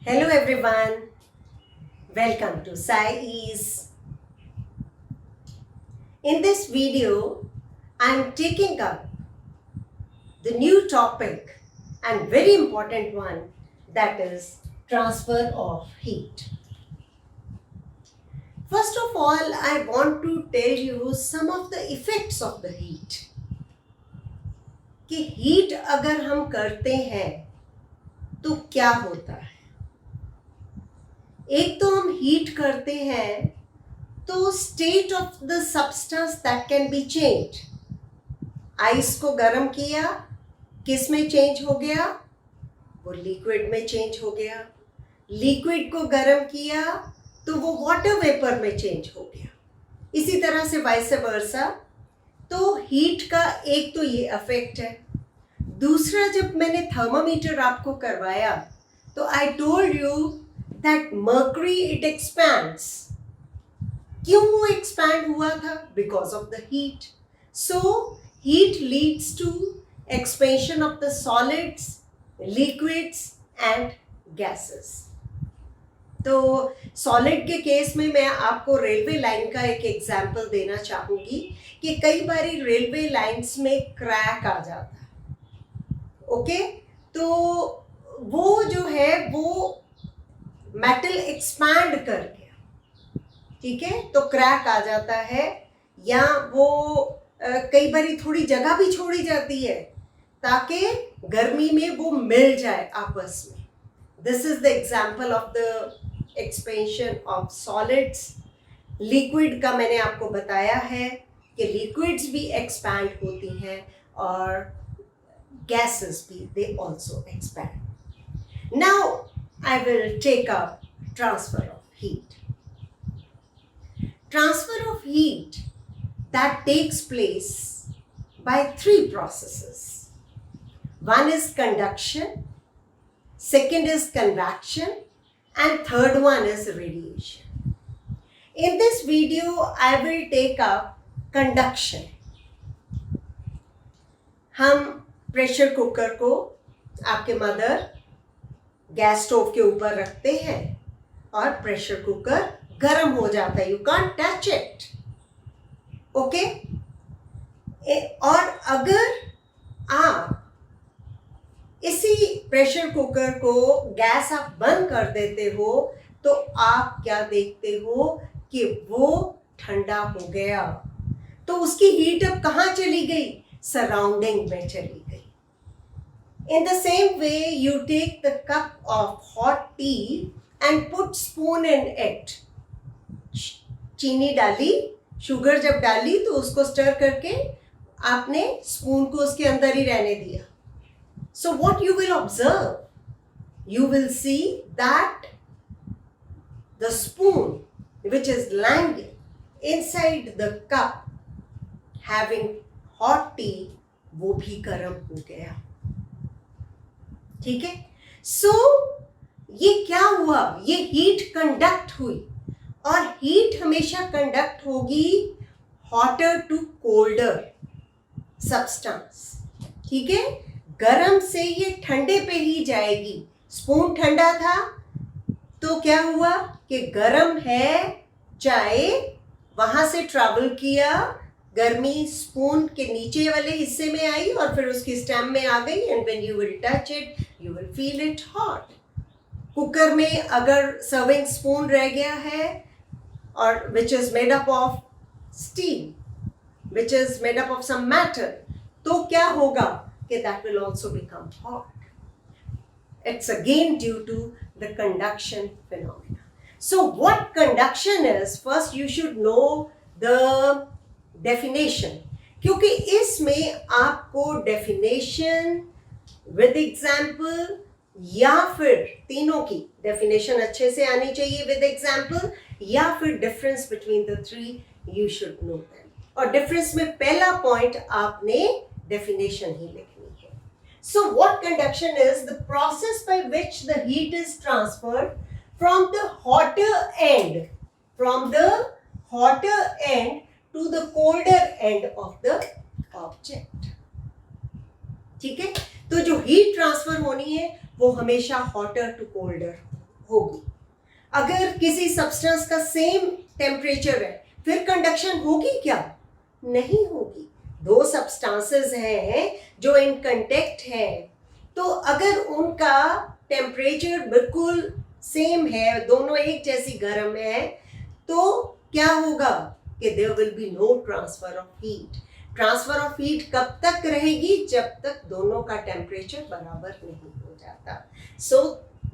Hello everyone, welcome to SciEase. In this video, I am taking up the new topic and very important one, that is transfer of heat. First of all, I want to tell you some of the effects of the heat. कि heat अगर हम करते हैं तो क्या होता है. एक तो हम हीट करते हैं तो state of the substance that can be change. Ice को गर्म किया, किस में चेंज हो गया? वो लिक्विड में चेंज हो गया. लिक्विड को गर्म किया तो वो वाटर वेपर में चेंज हो गया. इसी तरह से वाइस वर्सा. तो हीट का एक तो ये इफेक्ट है. दूसरा, जब मैंने थर्मामीटर आपको करवाया तो I told you that mercury it expands. क्यों वो एक्सपैंड हुआ था? Because of the heat. So heat leads to expansion of the solids, liquids and gases. तो सॉलिड के केस में मैं आपको रेलवे लाइन का एक एग्जाम्पल देना चाहूँगी कि कई बारी रेलवे लाइंस में क्रैक आ जाता है. ओके, तो वो जो है वो मेटल एक्सपैंड कर गया. ठीक है, तो क्रैक आ जाता है या वो कई बारी थोड़ी जगह भी छोड़ी जाती है ताकि गर्मी में वो मिल जाए आपस में. This is the example of the expansion of solids. Liquid का मैंने आपको बताया है कि लिक्विड्स भी एक्सपैंड होती हैं और गैसेस भी, they also expand. Now I will take up transfer of heat. Transfer of heat that takes place by three processes. One is conduction, second is convection, and third one is radiation. In this video, I will take up conduction. हम pressure cooker को आपके mother gas stove के ऊपर रखते हैं और pressure cooker गर्म हो जाता है. You can't touch it. Okay, और अगर आप इसी प्रेशर कुकर को गैस आप बंद कर देते हो तो आप क्या देखते हो कि वो ठंडा हो गया. तो उसकी हीट अब कहाँ चली गई? सराउंडिंग में चली गई. In the same way, you take the cup of hot tea and put spoon in it. चीनी डाली, शुगर जब डाली तो उसको स्टर करके आपने स्पून को उसके अंदर ही रहने दिया. So what you will observe? You will see that the spoon which is lying inside the cup having hot tea, वो भी गर्म हो गया. ठीक है. सो ये क्या हुआ? ये हीट कंडक्ट हुई और हीट हमेशा कंडक्ट होगी हॉटर टू कोल्डर सब्सटेंस. ठीक है, गर्म से ये ठंडे पे ही जाएगी. स्पून ठंडा था तो क्या हुआ कि गर्म है, चाय वहां से ट्रैवल किया, गर्मी स्पून के नीचे वाले हिस्से में आई और फिर उसकी स्टेम में आ गई. And when you will touch it you will feel it hot. Cooker में अगर सर्विंग स्पून रह गया है और which is made up of steel, which is made up of some matter, तो क्या होगा कि that will also become hot. It's again due to the conduction phenomena. So what conduction is? First you should know the definition, क्योंकि इसमें आपको definition with example या फिर तीनों की डेफिनेशन अच्छे से आनी चाहिए विद एग्जाम्पल, या फिर difference between the three you should know them. और डिफरेंस में पहला पॉइंट आपने डेफिनेशन ही लिखनी है. So what conduction is? The process by which the heat is transferred from the hotter end to the colder end of the object. ठीक है, तो जो हीट ट्रांसफर होनी है वो हमेशा हॉटर टू कोल्डर होगी। अगर किसी सब्सटेंस का सेम टेम्परेचर है फिर कंडक्शन होगी क्या? नहीं होगी। दो सब्सटेंसेस हैं जो इन कांटेक्ट है, तो अगर उनका टेम्परेचर बिल्कुल सेम है, दोनों एक जैसी गर्म है, तो क्या होगा कि there will be no transfer of heat. Transfer of heat कब तक रहेगी? जब तक दोनों का टेम्परेचर बराबर नहीं हो जाता। So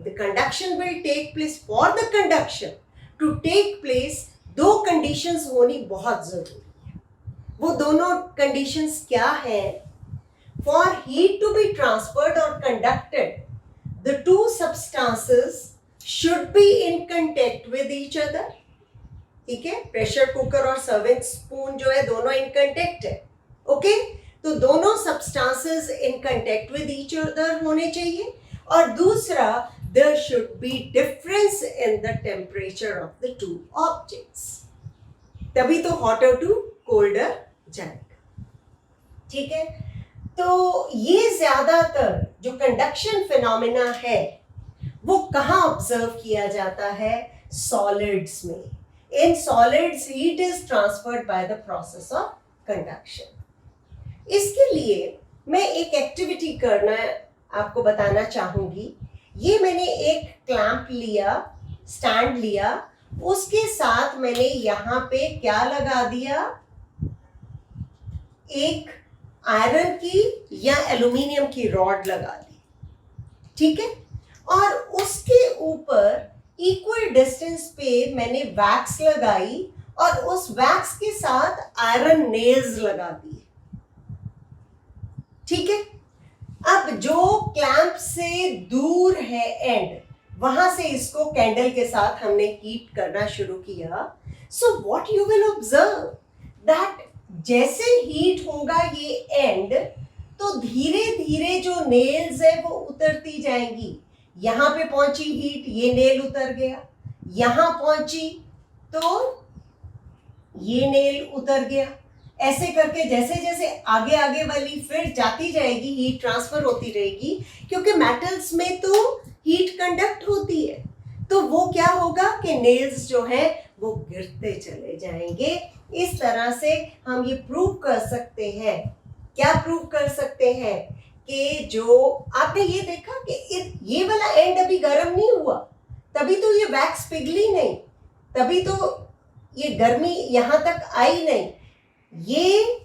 the conduction will take place. For the conduction to take place दो कंडीशंस होनी बहुत जरूरी है। वो दोनों कंडीशंस क्या है? For heat to be transferred और conducted, the two substances should be in contact with each other. ठीक है, प्रेशर कुकर और सर्विंग स्पून जो है दोनों इन कांटेक्ट है। ओके, तो दोनों substances in contact with each other होने चाहिए। और दूसरा, there should be difference in the temperature of the two objects, तभी तो hotter to colder जाएगा। ठीक है, तो ये ज्यादातर जो कंडक्शन फिनोमेना है वो कहाँ ऑब्जर्व किया जाता है? सॉलिड्स में। In solids heat is transferred by the process of conduction. इसके लिए मैं एक एक्टिविटी करना आपको बताना चाहूंगी। ये मैंने एक क्लैंप लिया, स्टैंड लिया, उसके साथ मैंने यहाँ पे क्या लगा दिया? एक आयरन की या एल्यूमिनियम की रॉड लगा दी। ठीक है, और उसके ऊपर इक्वल डिस्टेंस पे मैंने वैक्स लगाई और उस वैक्स के साथ आयरन नेल्स लगा दिए। ठीक है, अब जो क्लैंप से दूर है एंड, वहां से इसको कैंडल के साथ हमने हीट करना शुरू किया। So what you will observe that जैसे हीट होगा ये एंड, तो धीरे धीरे जो नेल्स है वो उतरती जाएंगी। यहां पे पहुंची हीट, ये नेल उतर गया, यहां पहुंची तो ये नेल उतर गया। ऐसे करके जैसे जैसे आगे आगे वाली फिर जाती जाएगी, हीट ट्रांसफर होती रहेगी, क्योंकि मेटल्स में तो हीट कंडक्ट होती है। तो वो क्या होगा कि नेल्स जो है वो गिरते चले जाएंगे। इस तरह से हम ये प्रूव कर सकते हैं। क्या प्रूव कर सकते हैं? कि जो आपने ये देखा कि ये वाला एंड अभी गर्म नहीं हुआ, तभी तो ये वैक्स पिघली नहीं, तभी तो ये गर्मी यहां तक आई नहीं। ये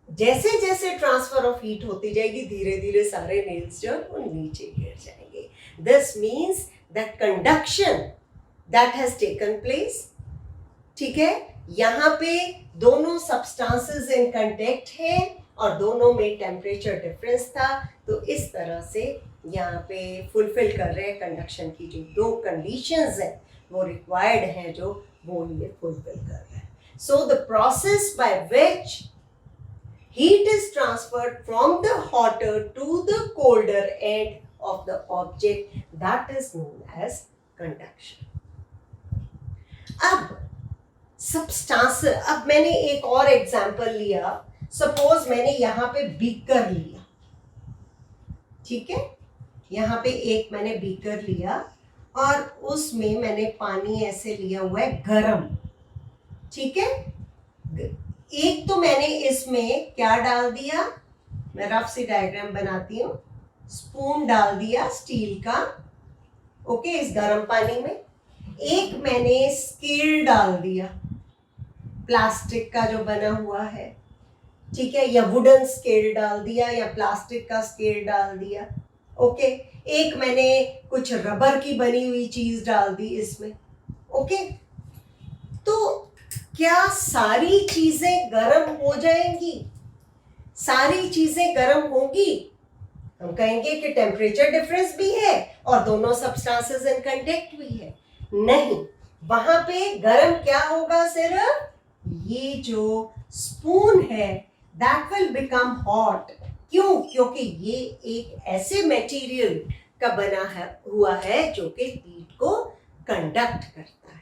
जैसे जैसे ट्रांसफर ऑफ हीट होती जाएगी, धीरे धीरे सारे नेल्स जो वो नीचे गिर जाएंगे। This means that conduction that has taken place. ठीक है, यहाँ पे दोनों सब्सटेंसेस इन कांटेक्ट है और दोनों में टेम्परेचर डिफरेंस था, तो इस तरह से यहाँ पे फुलफिल कर रहे हैं कंडक्शन की जो दो कंडीशंस हैं वो रिक्वायर्ड हैं, जो वो ये फुलफिल कर रहे हैं। So the process by which heat is transferred from the hotter to the colder end of the object, that is known as conduction. अब substance, अब मैंने एक और एग्जाम्पल लिया। सपोज मैंने यहाँ पे बीकर लिया। ठीक है, यहाँ पे एक मैंने बीकर लिया और उसमें मैंने पानी ऐसे लिया हुआ है गरम। ठीक है, एक तो मैंने इसमें क्या डाल दिया, मैं रफ सी डायग्राम बनाती हूँ, स्पून डाल दिया स्टील का, ओके, इस गर्म पानी में। एक मैंने स्केल डाल दिया प्लास्टिक का जो बना हुआ है, ठीक है, या वुडन स्केल डाल दिया या प्लास्टिक का स्केल डाल दिया, ओके। एक मैंने कुछ रबर की बनी हुई चीज डाल दी इसमें, ओके। तो क्या सारी चीजें गर्म हो जाएंगी? सारी चीजें गर्म होंगी? हम कहेंगे कि टेम्परेचर डिफरेंस भी है और दोनों सब्सटेंसेस इन कांटेक्ट भी है। नहीं, वहां पे गर्म क्या होगा? सिर्फ ये जो स्पून है दैट विल बिकम हॉट। क्यों? क्योंकि ये एक ऐसे मटेरियल का बना हुआ है जो कि हीट को कंडक्ट करता है।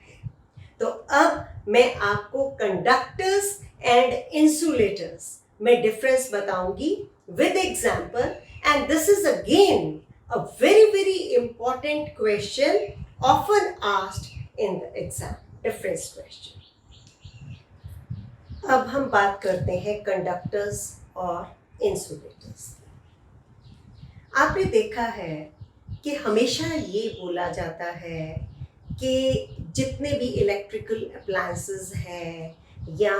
तो अब मैं आपको कंडक्टर्स एंड इंसुलेटर्स में डिफरेंस बताऊंगी with example, and this is again a very very important question often asked in the exam. Difference question. अब हम बात करते हैं कंडक्टर्स और इंसुलेटर्स। आपने देखा है कि हमेशा ये बोला जाता है कि जितने भी इलेक्ट्रिकल अप्लायंसेस हैं या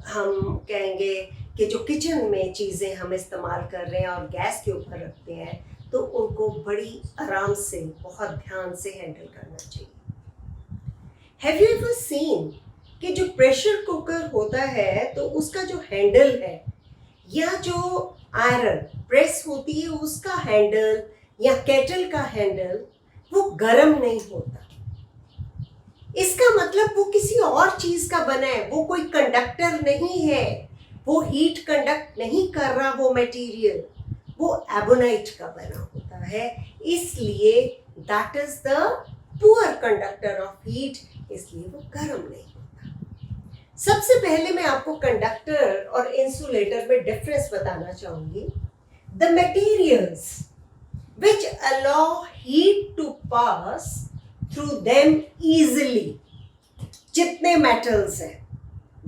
हम कहेंगे कि जो किचन में चीज़ें हम इस्तेमाल कर रहे हैं और गैस के ऊपर रखते हैं, तो उनको बड़ी आराम से, बहुत ध्यान से हैंडल करना चाहिए। हैव यू एवर सीन कि जो प्रेशर कुकर होता है तो उसका जो हैंडल है या जो आयरन प्रेस होती है उसका हैंडल या केटल का हैंडल वो गर्म नहीं होता। इसका मतलब वो किसी और चीज का बना है, वो कोई कंडक्टर नहीं है, वो हीट कंडक्ट नहीं कर रहा, वो मटेरियल वो एबोनाइट का बना होता है, इसलिए that is the poor conductor of heat, इसलिए वो गर्म नहीं होता। सबसे पहले मैं आपको कंडक्टर और इंसुलेटर में डिफरेंस बताना चाहूंगी। The materials which allow heat to pass through them easily, जितने मेटल्स हैं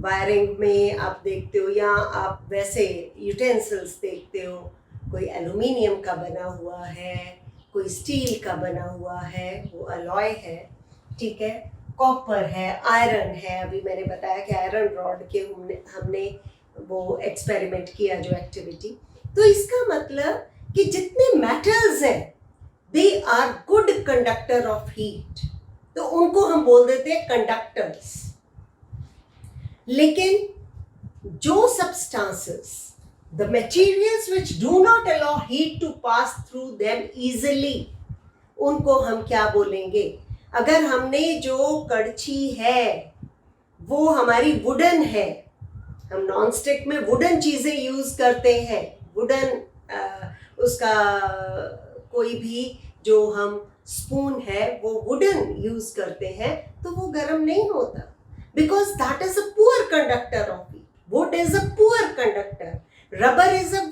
वायरिंग में आप देखते हो या आप वैसे यूटेंसिल्स देखते हो, कोई एल्यूमिनियम का बना हुआ है, कोई स्टील का बना हुआ है, वो अलॉय है, ठीक है, कॉपर है, आयरन है। अभी मैंने बताया कि आयरन रॉड के हमने वो एक्सपेरिमेंट किया जो एक्टिविटी। तो इसका मतलब कि जितने मेटल्स हैं they are good conductor of heat, तो उनको हम बोल देते हैं कंडक्टर्स। लेकिन जो substances, the materials which do not allow heat to pass through them easily, उनको हम क्या बोलेंगे? अगर हमने जो कड़छी है वो हमारी वुडन है, हम नॉन स्टिक में वुडन चीजें यूज करते हैं, वुडन उसका कोई भी जो हम स्पून है वो वुडन यूज करते हैं, तो वो गर्म नहीं होता, because that is a poor conductor of heat. Would is a poor conductor, rubber is a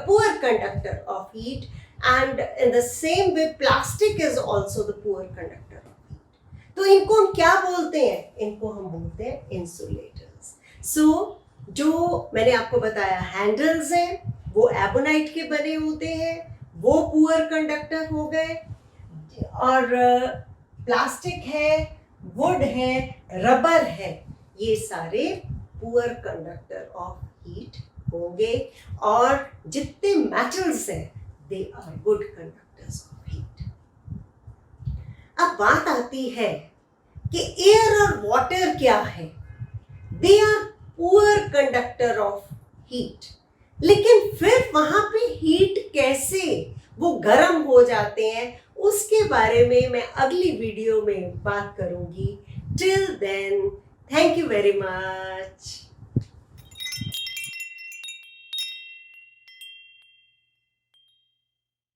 poor conductor of heat, and in the same way plastic is also the poor conductor of heat. तो इनको हम क्या बोलते हैं? इनको हम बोलते हैं इंसुलेटर्स। सो जो मैंने आपको बताया हैंडल्स हैं वो एबोनाइट के बने होते हैं, वो पुअर कंडक्टर हो गए, और प्लास्टिक है, वुड है, रबर है, ये सारे पुअर कंडक्टर ऑफ हीट होंगे, और जितने मेटल्स हैं they are good conductors of heat. अब बात आती है कि एयर और वाटर क्या है? They are poor conductor of heat, लेकिन फिर वहां पे हीट कैसे वो गर्म हो जाते हैं उसके बारे में मैं अगली वीडियो में बात करूंगी। Till then, thank you very much.